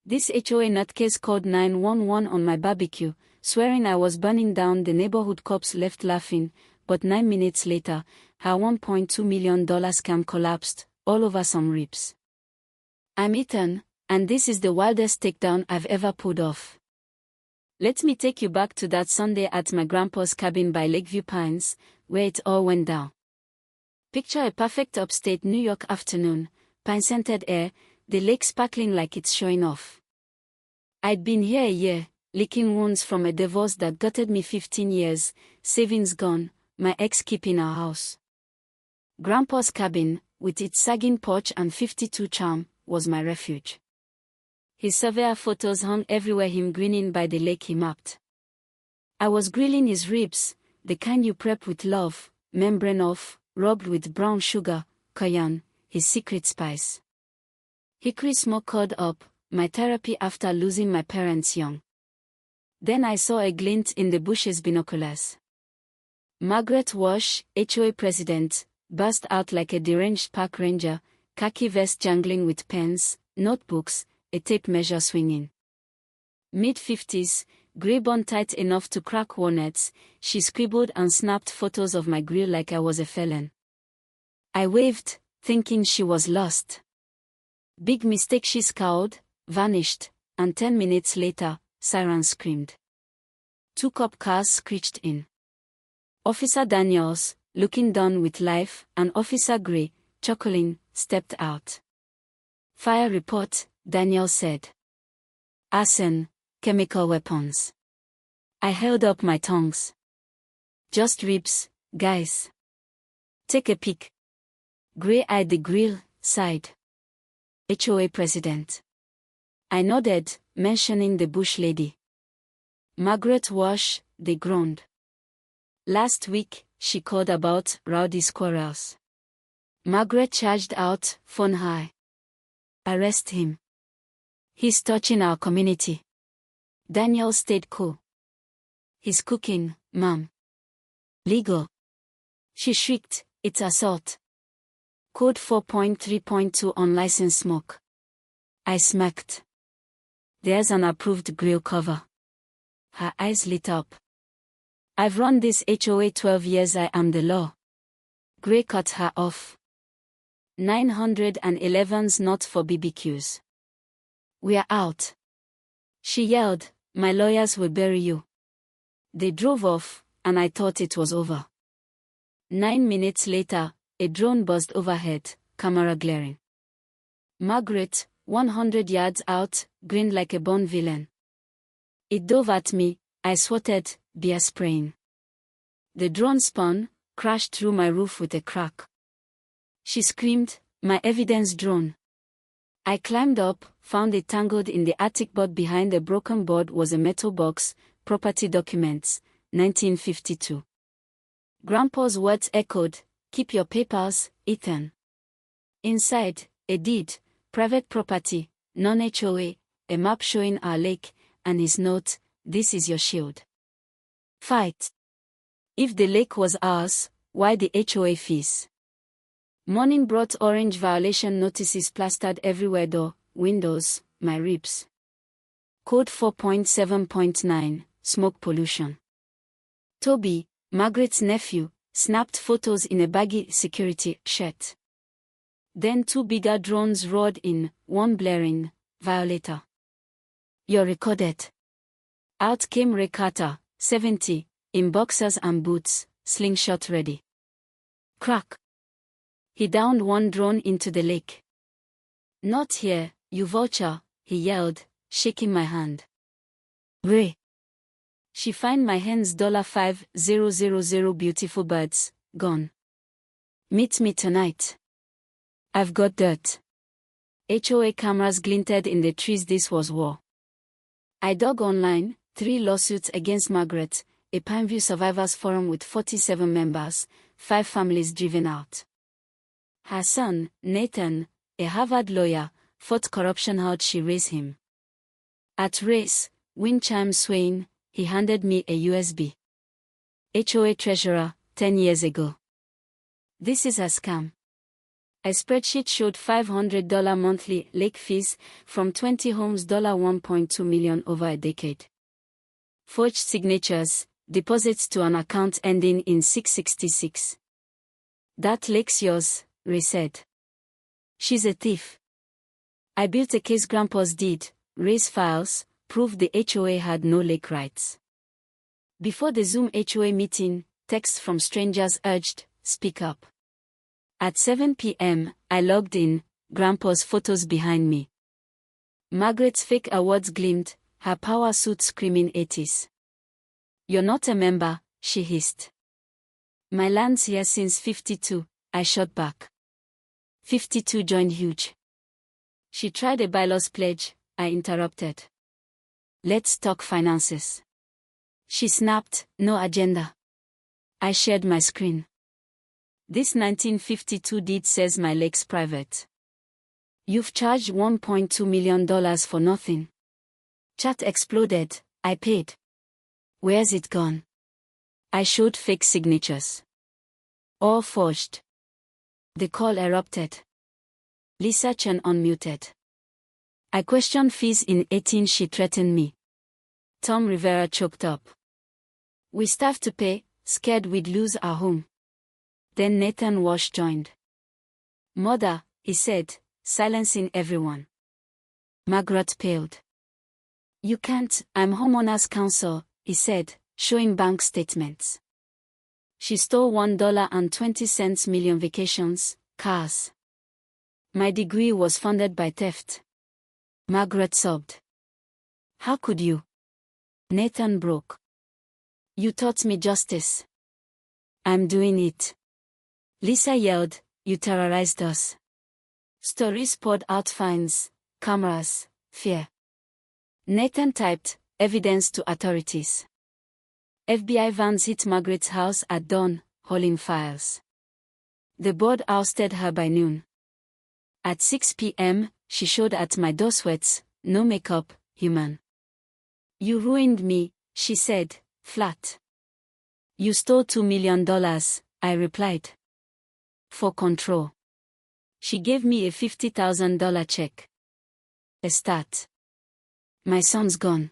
This HOA nutcase called 911 on my barbecue, swearing I was burning down. The neighborhood cops left laughing, but 9 minutes later, her $1.2 million scam collapsed, all over some ribs. I'm Ethan, and this is the wildest takedown I've ever pulled off. Let me take you back to that Sunday at my grandpa's cabin by Lakeview Pines, where it all went down. Picture a perfect upstate New York afternoon, pine-scented air, the lake sparkling like it's showing off. I'd been here a year, licking wounds from a divorce that gutted me 15 years, savings gone, my ex keeping our house. Grandpa's cabin, with its sagging porch and 52 charm, was my refuge. His surveyor photos hung everywhere, him grinning by the lake he mapped. I was grilling his ribs, the kind you prep with love, membrane off, rubbed with brown sugar, cayenne, his secret spice. Hickory smoke curled up, my therapy after losing my parents young. Then I saw a glint in the bushes' binoculars. Margaret Walsh, HOA president, burst out like a deranged park ranger, khaki vest jangling with pens, notebooks, a tape measure swinging. Mid-50s, grey bun tight enough to crack walnuts, she scribbled and snapped photos of my grill like I was a felon. I waved, thinking she was lost. Big mistake, she scowled, vanished, and 10 minutes later, sirens screamed. 2 cop cars screeched in. Officer Daniels, looking done with life, and Officer Gray, chuckling, stepped out. Fire report, Daniels said. Arson, chemical weapons. I held up my tongues. Just ribs, guys. Take a peek. Gray eyed the grill, sighed. HOA president. I nodded, mentioning the bush lady. Margaret Walsh, they groaned. Last week, she called about rowdy squirrels. Margaret charged out, phone high. Arrest him. He's touching our community. Daniel stayed cool. He's cooking, ma'am. Legal. She shrieked, it's assault. Code 4.3.2 unlicensed smoke. I smacked. There's an approved grill cover. Her eyes lit up. I've run this HOA 12 years, I am the law. Gray cut her off. 911's not for BBQs. We're out. She yelled, my lawyers will bury you. They drove off, and I thought it was over. 9 minutes later, a drone buzzed overhead, camera glaring. Margaret, 100 yards out, grinned like a Bond villain. It dove at me, I swatted, beer spraying. The drone spun, crashed through my roof with a crack. She screamed, my evidence drone. I climbed up, found it tangled in the attic board. Behind the broken board was a metal box, property documents, 1952. Grandpa's words echoed, keep your papers, Ethan. Inside, a deed, private property, non-HOA, a map showing our lake, and his note, this is your shield. Fight. If the lake was ours, why the HOA fees? Morning brought orange violation notices plastered everywhere, door, windows, my ribs. Code 4.7.9, smoke pollution. Toby, Margaret's nephew, snapped photos in a baggy security shirt. Then 2 bigger drones roared in, one blaring, Violator. You're recorded. Out came Ray Carter, 70, in boxers and boots, slingshot ready. Crack. He downed one drone into the lake. Not here, you vulture, he yelled, shaking my hand. Ray. She fined my hands $5,000 beautiful birds, gone. Meet me tonight. I've got dirt. HOA cameras glinted in the trees, this was war. I dug online, 3 lawsuits against Margaret, a Pineview Survivors Forum with 47 members, 5 families driven out. Her son, Nathan, a Harvard lawyer, fought corruption. How'd she raise him? At race, wind chime swaying, he handed me a USB. HOA treasurer, 10 years ago. This is a scam. A spreadsheet showed $500 monthly lake fees from 20 homes, $1.2 million over a decade. Forged signatures, deposits to an account ending in 666. That lake's yours, Ray said. She's a thief. I built a case. Grandpa's deed, Ray's files, proved the HOA had no lake rights. Before the Zoom HOA meeting, texts from strangers urged, "Speak up." At 7 p.m., I logged in, Grandpa's photos behind me. Margaret's fake awards gleamed, her power suit screaming 80s. "You're not a member," she hissed. "My land's here since 52, I shot back. 52 joined huge." She tried a bylaws pledge, I interrupted. "Let's talk finances." She snapped, "No agenda." I shared my screen. "This 1952 deed says my lake's private. You've charged $1.2 million for nothing." Chat exploded. I paid. "Where's it gone?" I showed fake signatures. All forged. The call erupted. Lisa Chen unmuted. I questioned fees in 18. She threatened me. Tom Rivera choked up. "We starved to pay, scared we'd lose our home." Then Nathan Walsh joined. "Mother," he said, silencing everyone. Margaret paled. "You can't, I'm homeowners counsel," he said, showing bank statements. She stole $1.20 million vacations, cars. My degree was funded by theft. Margaret sobbed. "How could you?" Nathan broke. "You taught me justice. I'm doing it." Lisa yelled, "You terrorized us." Stories poured out: fines, cameras, fear. Nathan typed, "Evidence to authorities." FBI vans hit Margaret's house at dawn, hauling files. The board ousted her by noon. At 6 p.m., she showed at my door, sweats, no makeup, human. "You ruined me," she said, flat. "You stole $2 million, I replied. "For control." She gave me a $50,000 check. A start. "My son's gone."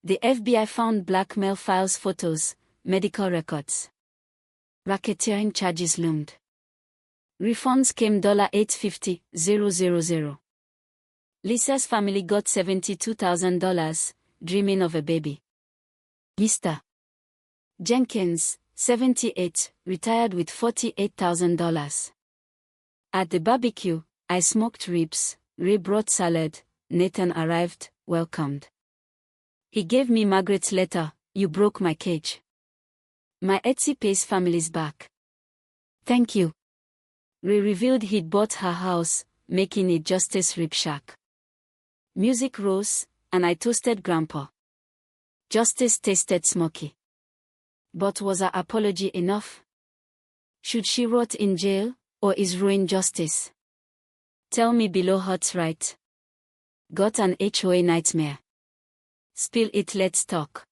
The FBI found blackmail files, photos, medical records. Racketeering charges loomed. Refunds came $850,000. Lisa's family got $72,000, dreaming of a baby. Mr. Jenkins, 78, retired with $48,000. At the barbecue, I smoked ribs, Ray brought salad, Nathan arrived, welcomed. He gave me Margaret's letter, "You broke my cage. My Etsy pays family's back." "Thank you." Ray revealed he'd bought her house, making it Justice Rib Shack. Music rose, and I toasted Grandpa. Justice tasted smoky. But was her apology enough? Should she rot in jail, or is ruin justice? Tell me below. Hot's right. Got an HOA nightmare? Spill it, let's talk.